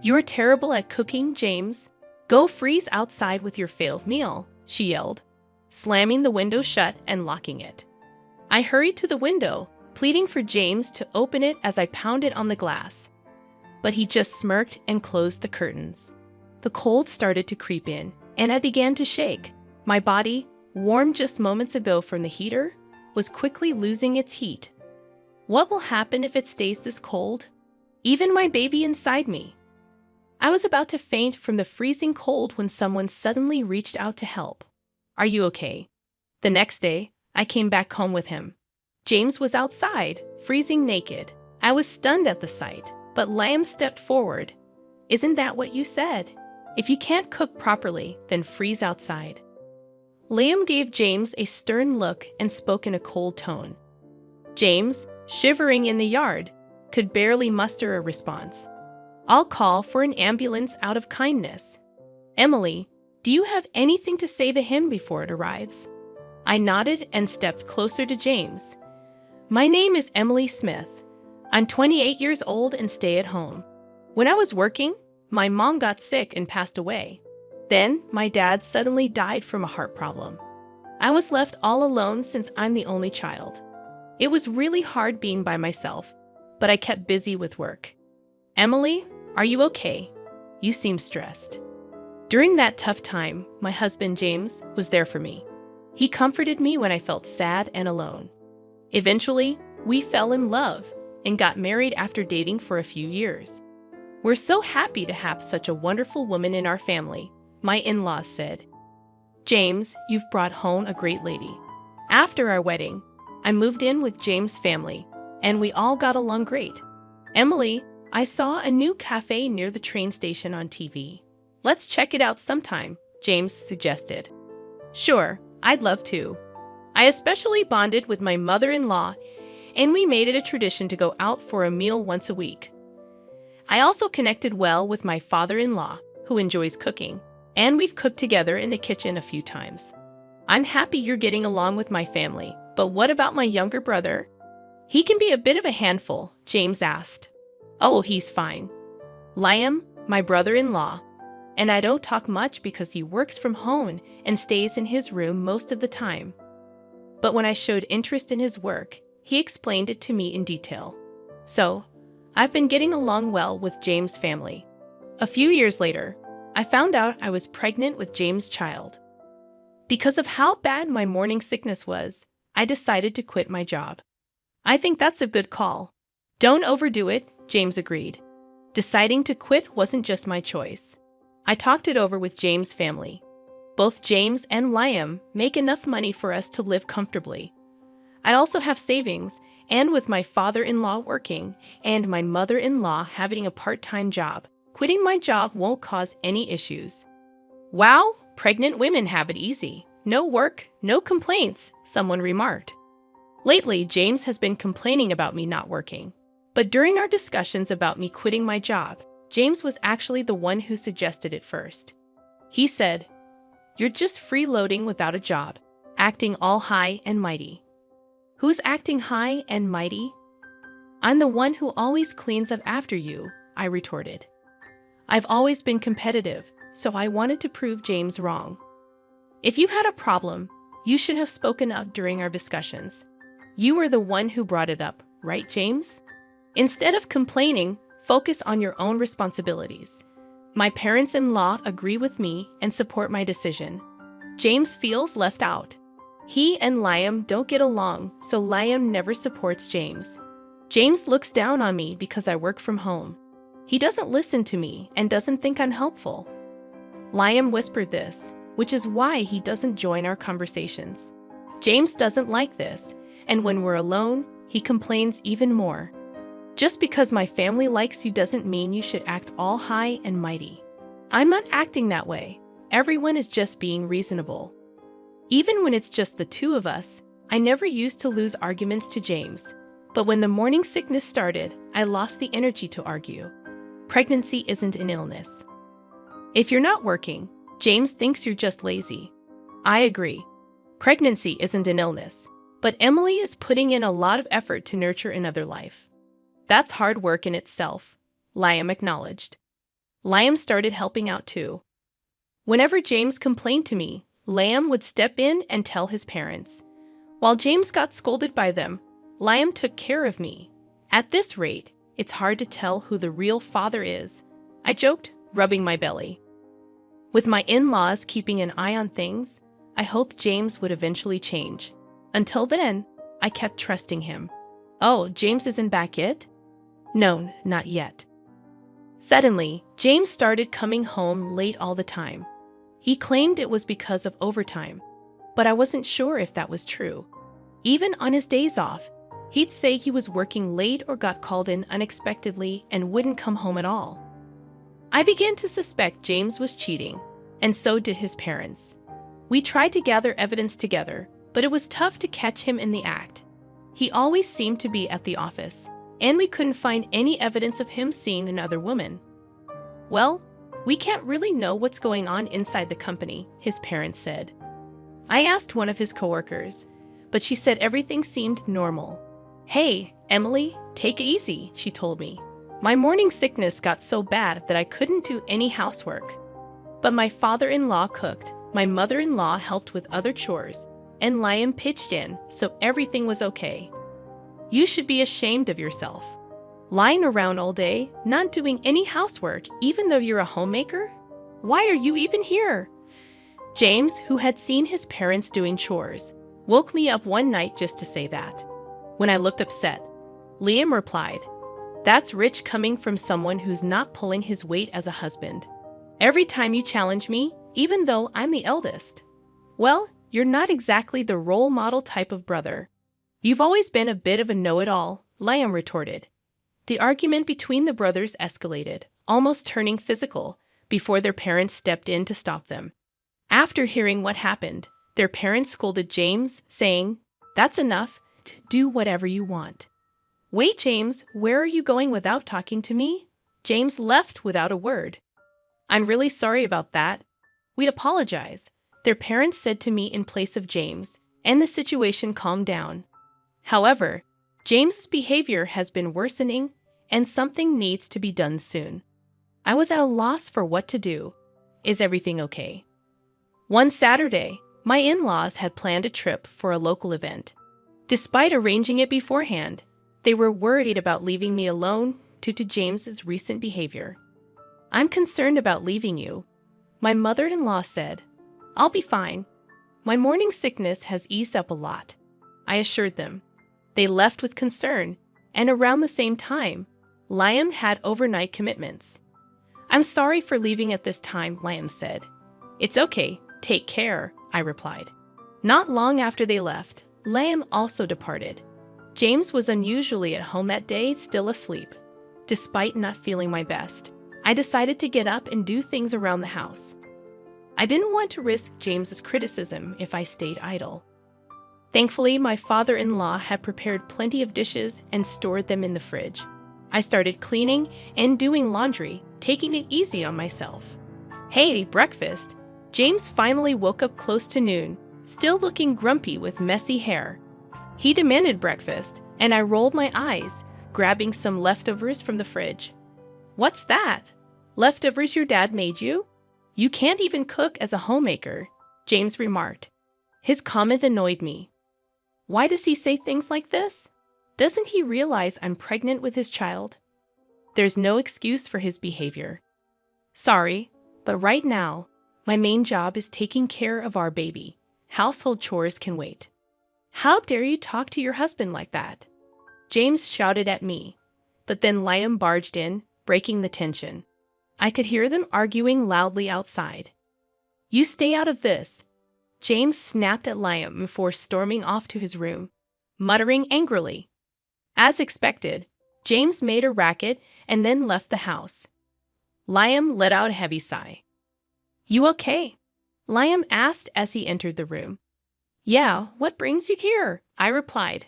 "You're terrible at cooking, James. Go freeze outside with your failed meal," she yelled, slamming the window shut and locking it. I hurried to the window, pleading for James to open it as I pounded on the glass. But he just smirked and closed the curtains. The cold started to creep in, and I began to shake. My body, warm just moments ago from the heater, was quickly losing its heat. What will happen if it stays this cold? Even my baby inside me. I was about to faint from the freezing cold when someone suddenly reached out to help. "Are you okay?" The next day, I came back home with him. James was outside, freezing naked. I was stunned at the sight, but Liam stepped forward. "Isn't that what you said? If you can't cook properly, then freeze outside." Liam gave James a stern look and spoke in a cold tone. James, shivering in the yard, could barely muster a response. "I'll call for an ambulance out of kindness. Emily, do you have anything to say to him before it arrives?" I nodded and stepped closer to James. "My name is Emily Smith. I'm 28 years old and stay at home. When I was working, my mom got sick and passed away. Then, my dad suddenly died from a heart problem. I was left all alone since I'm the only child. It was really hard being by myself, but I kept busy with work. Emily, are you okay? You seem stressed." During that tough time, my husband James was there for me. He comforted me when I felt sad and alone. Eventually, we fell in love and got married after dating for a few years. "We're so happy to have such a wonderful woman in our family," my in-laws said. "James, you've brought home a great lady." After our wedding, I moved in with James' family, and we all got along great. "Emily, I saw a new cafe near the train station on TV. Let's check it out sometime," James suggested. "Sure, I'd love to." I especially bonded with my mother-in-law, and we made it a tradition to go out for a meal once a week. I also connected well with my father-in-law, who enjoys cooking, and we've cooked together in the kitchen a few times. "I'm happy you're getting along with my family, but what about my younger brother? He can be a bit of a handful," James asked. "Oh, he's fine. Liam, my brother-in-law, and I don't talk much because he works from home and stays in his room most of the time. But when I showed interest in his work, he explained it to me in detail. So, I've been getting along well with James' family." A few years later, I found out I was pregnant with James' child. Because of how bad my morning sickness was, I decided to quit my job. "I think that's a good call." "Don't overdo it," James agreed. Deciding to quit wasn't just my choice. I talked it over with James' family. Both James and Liam make enough money for us to live comfortably. I also have savings, and with my father-in-law working and my mother-in-law having a part-time job, quitting my job won't cause any issues. "Wow, pregnant women have it easy. No work, no complaints," someone remarked. Lately, James has been complaining about me not working. But during our discussions about me quitting my job, James was actually the one who suggested it first. He said, "You're just freeloading without a job, acting all high and mighty." "Who's acting high and mighty?" "I'm the one who always cleans up after you," I retorted. I've always been competitive, so I wanted to prove James wrong. "If you had a problem, you should have spoken up during our discussions. You were the one who brought it up, right, James? Instead of complaining, focus on your own responsibilities. My parents-in-law agree with me and support my decision." James feels left out. He and Liam don't get along, so Liam never supports James. James looks down on me because I work from home. He doesn't listen to me and doesn't think I'm helpful. Liam whispered this, which is why he doesn't join our conversations. James doesn't like this, and when we're alone, he complains even more. "Just because my family likes you doesn't mean you should act all high and mighty." I'm not acting that way. Everyone is just being reasonable. Even when it's just the two of us, I never used to lose arguments to James. But when the morning sickness started, I lost the energy to argue. Pregnancy isn't an illness. "If you're not working, James thinks you're just lazy." I agree. Pregnancy isn't an illness, but Emily is putting in a lot of effort to nurture another life. "That's hard work in itself," Liam acknowledged. Liam started helping out too. Whenever James complained to me, Liam would step in and tell his parents. While James got scolded by them, Liam took care of me. At this rate, it's hard to tell who the real father is, I joked, rubbing my belly. With my in-laws keeping an eye on things, I hoped James would eventually change. Until then, I kept trusting him. Oh, James isn't back yet? No, not yet. Suddenly, James started coming home late all the time. He claimed it was because of overtime, but I wasn't sure if that was true. Even on his days off, he'd say he was working late or got called in unexpectedly and wouldn't come home at all. I began to suspect James was cheating, and so did his parents. We tried to gather evidence together, but it was tough to catch him in the act. He always seemed to be at the office, and we couldn't find any evidence of him seeing another woman. Well, we can't really know what's going on inside the company, his parents said. I asked one of his coworkers, but she said everything seemed normal. Hey, Emily, take it easy, she told me. My morning sickness got so bad that I couldn't do any housework. But my father-in-law cooked, my mother-in-law helped with other chores, and Liam pitched in, so everything was okay. You should be ashamed of yourself. Lying around all day, not doing any housework, even though you're a homemaker? Why are you even here? James, who had seen his parents doing chores, woke me up one night just to say that. When I looked upset, Liam replied, "That's rich coming from someone who's not pulling his weight as a husband. Every time you challenge me, even though I'm the eldest. Well, you're not exactly the role model type of brother. You've always been a bit of a know-it-all," Liam retorted. The argument between the brothers escalated, almost turning physical, before their parents stepped in to stop them. After hearing what happened, their parents scolded James, saying, "That's enough. Do whatever you want." "Wait, James, where are you going without talking to me?" James left without a word. "I'm really sorry about that. We'd apologize," their parents said to me in place of James, and the situation calmed down. However, James's behavior has been worsening, and something needs to be done soon. I was at a loss for what to do. Is everything okay? One Saturday, my in-laws had planned a trip for a local event. Despite arranging it beforehand, they were worried about leaving me alone due to James's recent behavior. "I'm concerned about leaving you," my mother-in-law said. "I'll be fine. My morning sickness has eased up a lot," I assured them. They left with concern, and around the same time, Liam had overnight commitments. "I'm sorry for leaving at this time," Liam said. "It's okay, take care," I replied. Not long after they left, Liam also departed. James was unusually at home that day, still asleep. Despite not feeling my best, I decided to get up and do things around the house. I didn't want to risk James's criticism if I stayed idle. Thankfully, my father-in-law had prepared plenty of dishes and stored them in the fridge. I started cleaning and doing laundry, taking it easy on myself. "Hey, breakfast!" James finally woke up close to noon, still looking grumpy with messy hair. He demanded breakfast, and I rolled my eyes, grabbing some leftovers from the fridge. "What's that? Leftovers your dad made you? You can't even cook as a homemaker," James remarked. His comment annoyed me. Why does he say things like this? Doesn't he realize I'm pregnant with his child? There's no excuse for his behavior. Sorry, but right now, my main job is taking care of our baby. Household chores can wait. How dare you talk to your husband like that? James shouted at me, but then Liam barged in, breaking the tension. I could hear them arguing loudly outside. "You stay out of this." James snapped at Liam before storming off to his room, muttering angrily. As expected, James made a racket and then left the house. Liam let out a heavy sigh. "You okay?" Liam asked as he entered the room. "Yeah, what brings you here?" I replied.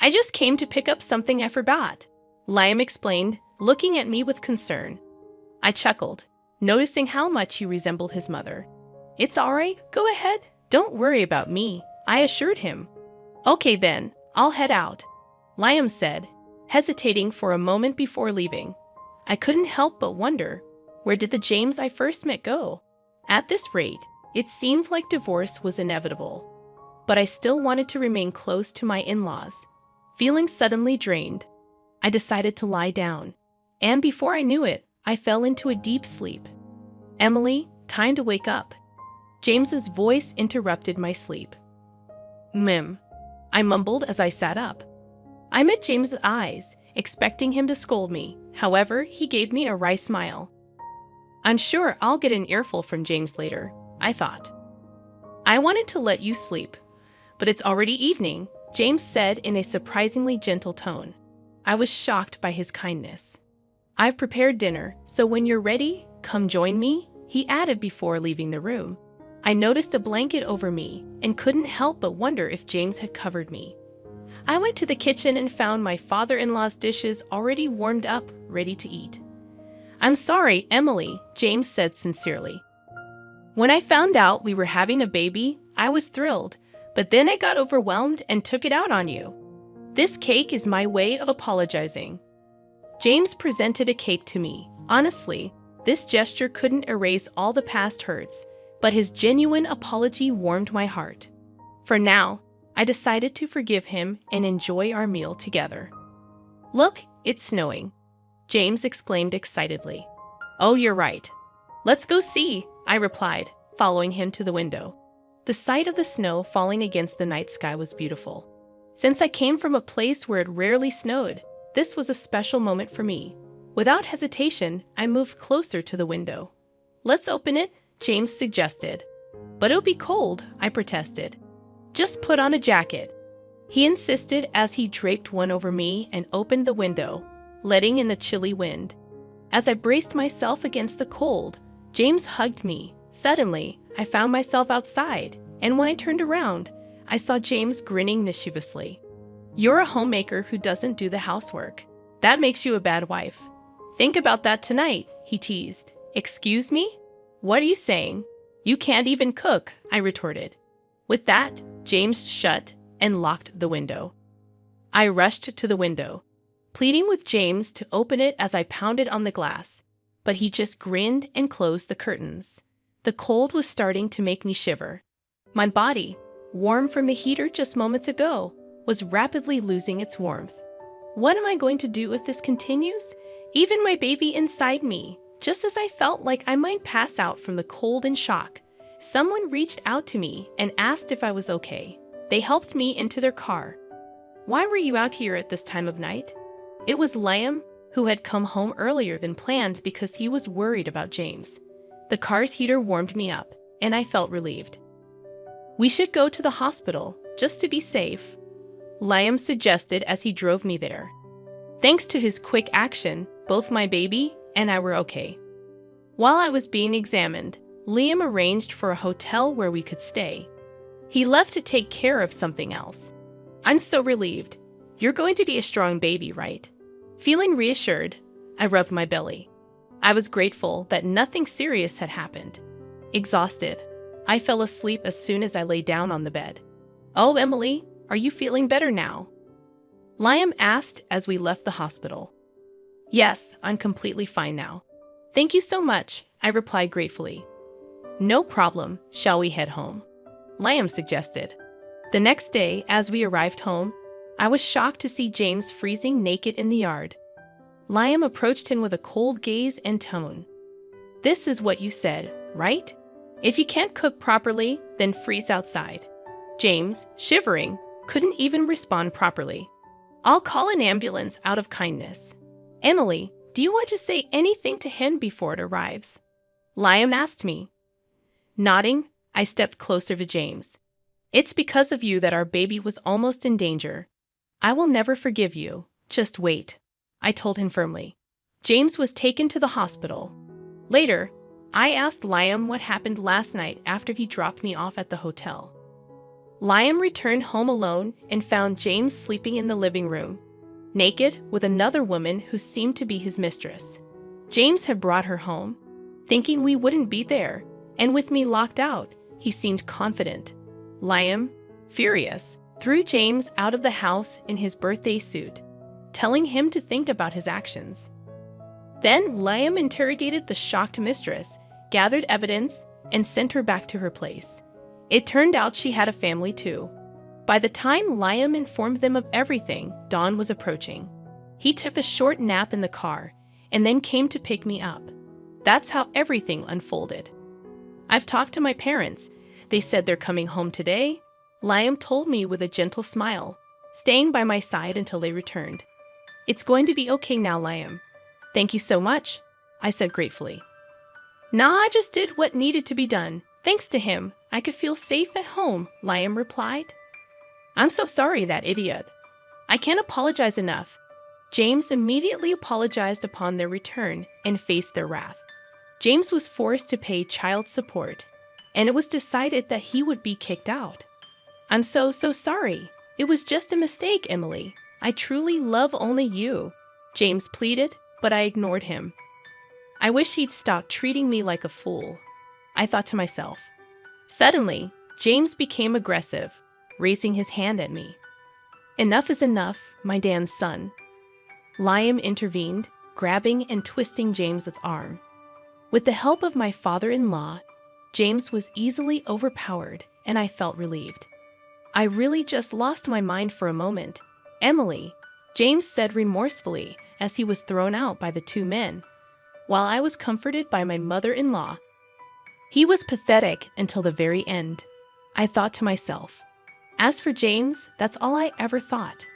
"I just came to pick up something I forgot," Liam explained, looking at me with concern. I chuckled, noticing how much he resembled his mother. "It's all right, go ahead. Don't worry about me," I assured him. "Okay then, I'll head out," Liam said, hesitating for a moment before leaving. I couldn't help but wonder, Where did the James I first met go? At this rate, it seemed like divorce was inevitable. But I still wanted to remain close to my in-laws. Feeling suddenly drained, I decided to lie down. And before I knew it, I fell into a deep sleep. Emily, time to wake up. James's voice interrupted my sleep. I mumbled as I sat up. I met James's eyes, expecting him to scold me. However, he gave me a wry smile. I'm sure I'll get an earful from James later, I thought. I wanted to let you sleep, but it's already evening, James said in a surprisingly gentle tone. I was shocked by his kindness. I've prepared dinner, so when you're ready, come join me, he added before leaving the room. I noticed a blanket over me and couldn't help but wonder if James had covered me. I went to the kitchen and found my father-in-law's dishes already warmed up, ready to eat. I'm sorry, Emily, James said sincerely. When I found out we were having a baby, I was thrilled, but then I got overwhelmed and took it out on you. This cake is my way of apologizing. James presented a cake to me. Honestly, this gesture couldn't erase all the past hurts, but his genuine apology warmed my heart. For now, I decided to forgive him and enjoy our meal together. Look, it's snowing, James exclaimed excitedly. Oh, you're right. Let's go see, I replied, following him to the window. The sight of the snow falling against the night sky was beautiful. Since I came from a place where it rarely snowed, this was a special moment for me. Without hesitation, I moved closer to the window. Let's open it, James suggested. But it'll be cold, I protested. Just put on a jacket. He insisted as he draped one over me and opened the window, letting in the chilly wind. As I braced myself against the cold, James hugged me. Suddenly, I found myself outside, and when I turned around, I saw James grinning mischievously. You're a homemaker who doesn't do the housework. That makes you a bad wife. Think about that tonight, he teased. Excuse me? What are you saying? You can't even cook, I retorted. With that, James shut and locked the window. I rushed to the window, pleading with James to open it as I pounded on the glass, but he just grinned and closed the curtains. The cold was starting to make me shiver. My body, warm from the heater just moments ago, was rapidly losing its warmth. What am I going to do if this continues? Even my baby inside me, just as I felt like I might pass out from the cold and shock, someone reached out to me and asked if I was okay. They helped me into their car. Why were you out here at this time of night? It was Liam, who had come home earlier than planned because he was worried about James. The car's heater warmed me up, and I felt relieved. We should go to the hospital, just to be safe, Liam suggested as he drove me there. Thanks to his quick action, both my baby and I were okay. While I was being examined, Liam arranged for a hotel where we could stay. He left to take care of something else. I'm so relieved. You're going to be a strong baby, right? Feeling reassured, I rubbed my belly. I was grateful that nothing serious had happened. Exhausted, I fell asleep as soon as I lay down on the bed. Oh, Emily, are you feeling better now? Liam asked as we left the hospital. Yes, I'm completely fine now. Thank you so much, I replied gratefully. No problem, shall we head home? Liam suggested. The next day, as we arrived home, I was shocked to see James freezing naked in the yard. Liam approached him with a cold gaze and tone. This is what you said, right? If you can't cook properly, then freeze outside. James, shivering, couldn't even respond properly. I'll call an ambulance out of kindness. Emily, do you want to say anything to him before it arrives? Liam asked me. Nodding, I stepped closer to James. It's because of you that our baby was almost in danger. I will never forgive you. Just wait, I told him firmly. James was taken to the hospital. Later, I asked Liam what happened last night after he dropped me off at the hotel. Liam returned home alone and found James sleeping in the living room, naked with another woman who seemed to be his mistress. James had brought her home, thinking we wouldn't be there, and with me locked out, he seemed confident. Liam, furious, threw James out of the house in his birthday suit, telling him to think about his actions. Then Liam interrogated the shocked mistress, gathered evidence, and sent her back to her place. It turned out she had a family too. By the time Liam informed them of everything, dawn was approaching. He took a short nap in the car and then came to pick me up. That's how everything unfolded. I've talked to my parents. They said they're coming home today, Liam told me with a gentle smile, staying by my side until they returned. It's going to be okay now, Liam. Thank you so much, I said gratefully. Nah, I just did what needed to be done. Thanks to him, I could feel safe at home, Liam replied. I'm so sorry, that idiot. I can't apologize enough. James immediately apologized upon their return and faced their wrath. James was forced to pay child support, and it was decided that he would be kicked out. I'm so sorry. It was just a mistake, Emily. I truly love only you, James pleaded, but I ignored him. I wish he'd stop treating me like a fool, I thought to myself. Suddenly, James became aggressive, raising his hand at me. Enough is enough, my Dan's son. Liam intervened, grabbing and twisting James's arm. With the help of my father-in-law, James was easily overpowered, and I felt relieved. I really just lost my mind for a moment. Emily, James said remorsefully as he was thrown out by the two men, while I was comforted by my mother-in-law. He was pathetic until the very end, I thought to myself. As for James, that's all I ever thought.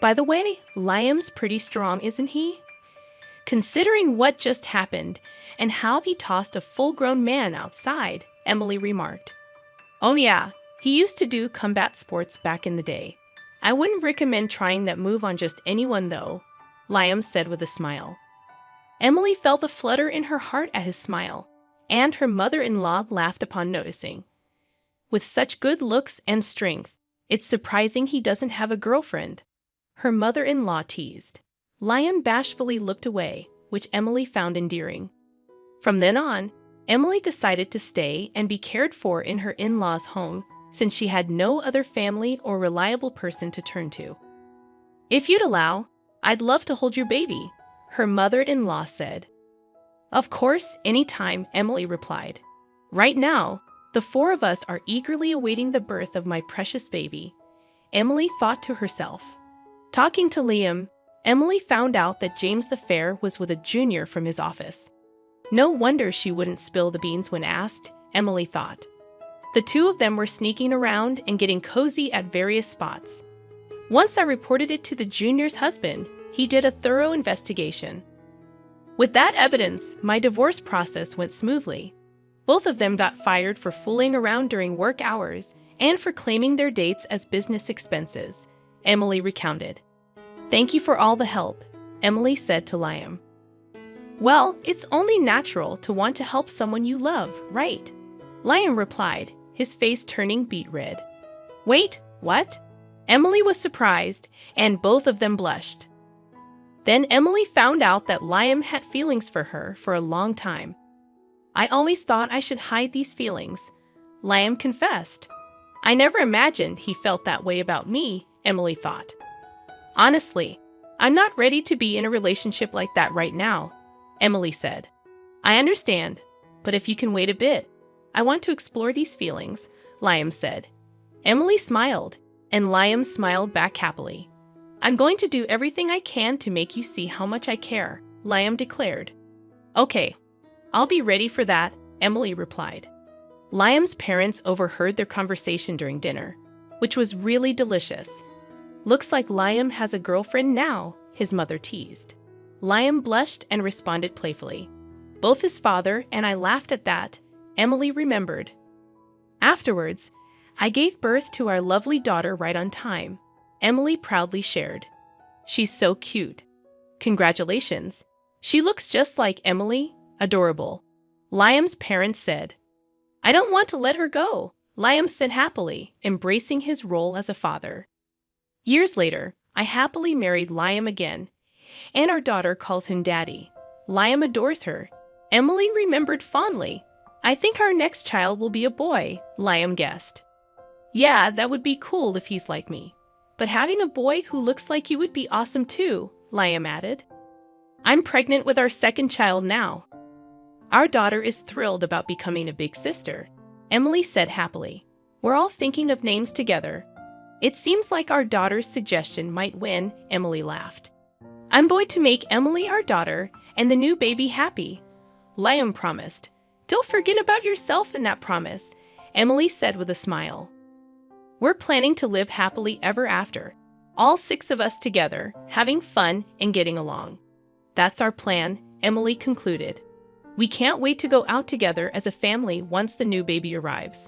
By the way, Liam's pretty strong, isn't he? Considering what just happened and how he tossed a full-grown man outside, Emily remarked. Oh yeah, he used to do combat sports back in the day. I wouldn't recommend trying that move on just anyone though, Liam said with a smile. Emily felt the flutter in her heart at his smile, and her mother-in-law laughed upon noticing. With such good looks and strength, it's surprising he doesn't have a girlfriend, her mother-in-law teased. Liam bashfully looked away, which Emily found endearing. From then on, Emily decided to stay and be cared for in her in-laws' home since she had no other family or reliable person to turn to. If you'd allow, I'd love to hold your baby, her mother-in-law said. Of course, anytime, Emily replied. Right now, the four of us are eagerly awaiting the birth of my precious baby, Emily thought to herself. Talking to Liam, Emily found out that James the Fair was with a junior from his office. No wonder she wouldn't spill the beans when asked, Emily thought. The two of them were sneaking around and getting cozy at various spots. Once I reported it to the junior's husband, he did a thorough investigation. With that evidence, my divorce process went smoothly. Both of them got fired for fooling around during work hours and for claiming their dates as business expenses, Emily recounted. Thank you for all the help, Emily said to Liam. Well, it's only natural to want to help someone you love, right? Liam replied, his face turning beet red. Wait, what? Emily was surprised, and both of them blushed. Then Emily found out that Liam had feelings for her for a long time. I always thought I should hide these feelings, Liam confessed. I never imagined he felt that way about me, Emily thought. Honestly, I'm not ready to be in a relationship like that right now, Emily said. I understand, but if you can wait a bit, I want to explore these feelings, Liam said. Emily smiled, and Liam smiled back happily. I'm going to do everything I can to make you see how much I care, Liam declared. Okay, I'll be ready for that, Emily replied. Liam's parents overheard their conversation during dinner, which was really delicious. Looks like Liam has a girlfriend now, his mother teased. Liam blushed and responded playfully. Both his father and I laughed at that, Emily remembered. Afterwards, I gave birth to our lovely daughter right on time, Emily proudly shared. She's so cute. Congratulations. She looks just like Emily, adorable, Liam's parents said. I don't want to let her go, Liam said happily, embracing his role as a father. Years later, I happily married Liam again, and our daughter calls him Daddy. Liam adores her, Emily remembered fondly. I think our next child will be a boy, Liam guessed. Yeah, that would be cool if he's like me. But having a boy who looks like you would be awesome too, Liam added. I'm pregnant with our second child now. Our daughter is thrilled about becoming a big sister, Emily said happily. We're all thinking of names together. It seems like our daughter's suggestion might win, Emily laughed. I'm going to make Emily our daughter and the new baby happy, Liam promised. Don't forget about yourself in that promise, Emily said with a smile. We're planning to live happily ever after, all 6 of us together, having fun and getting along. That's our plan, Emily concluded. We can't wait to go out together as a family once the new baby arrives.